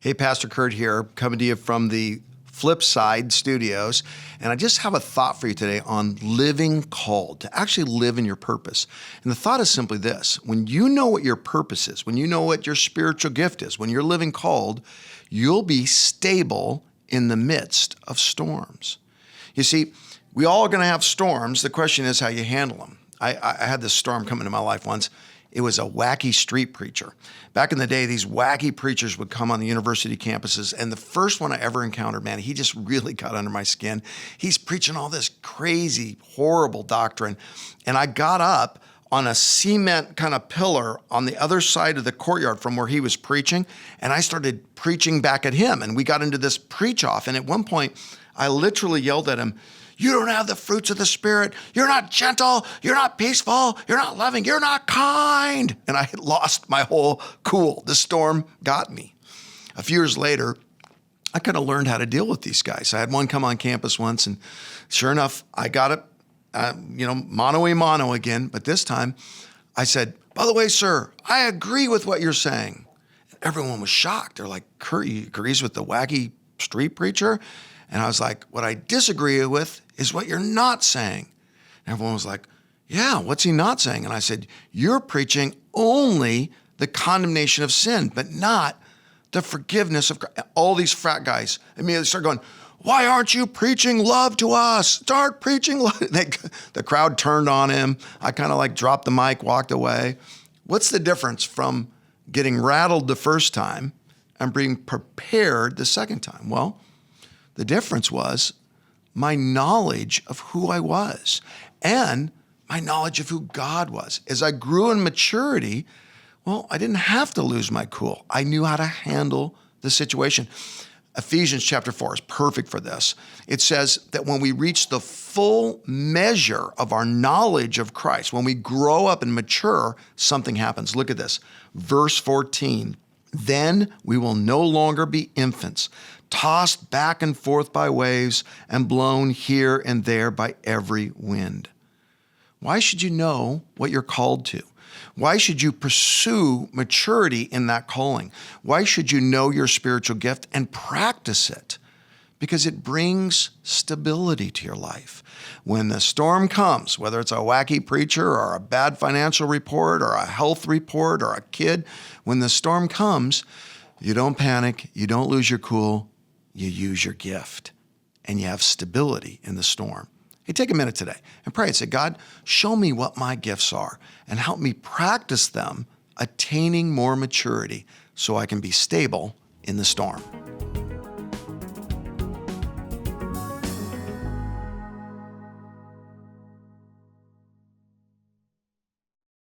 Hey, Pastor Curt here, coming to you from the Flipside Studios. And I just have a thought for you today on living called, to actually live in your purpose. And the thought is simply this: when you know what your purpose is, when you know what your spiritual gift is, when you're living called, you'll be stable in the midst of storms. You see, we all are going to have storms. The question is how you handle them. I had this storm come into my life once. It was a wacky street preacher. Back in the day, these wacky preachers would come on the university campuses, and the first one I ever encountered, man, he just really got under my skin. He's preaching all this crazy, horrible doctrine, and I got up on a cement kind of pillar on the other side of the courtyard from where he was preaching, and I started preaching back at him, and we got into this preach-off, and at one point, I literally yelled at him, "You don't have the fruits of the Spirit. You're not gentle. You're not peaceful. You're not loving. You're not kind." And I had lost my whole cool. The storm got me. A few years later, I kind of learned how to deal with these guys. I had one come on campus once, and sure enough, I got it, mano a mano again. But this time, I said, "By the way, sir, I agree with what you're saying." Everyone was shocked. They're like, "Curt, he agrees with the wacky street preacher?" And I was like, "What I disagree with is what you're not saying." And everyone was like, "Yeah, what's he not saying?" And I said, "You're preaching only the condemnation of sin, but not the forgiveness of Christ." All these frat guys immediately start going, "Why aren't you preaching love to us? Start preaching love." The crowd turned on him. I kind of dropped the mic, walked away. What's the difference from getting rattled the first time and being prepared the second time? Well, the difference was my knowledge of who I was and my knowledge of who God was. As I grew in maturity, well, I didn't have to lose my cool. I knew how to handle the situation. Ephesians chapter 4 is perfect for this. It says that when we reach the full measure of our knowledge of Christ, when we grow up and mature, something happens. Look at this. Verse 14. "Then we will no longer be infants, tossed back and forth by waves and blown here and there by every wind." Why should you know what you're called to? Why should you pursue maturity in that calling? Why should you know your spiritual gift and practice it? Because it brings stability to your life. When the storm comes, whether it's a wacky preacher or a bad financial report or a health report or a kid, when the storm comes, you don't panic, you don't lose your cool, you use your gift, and you have stability in the storm. Hey, take a minute today and pray and say, "God, show me what my gifts are and help me practice them, attaining more maturity so I can be stable in the storm."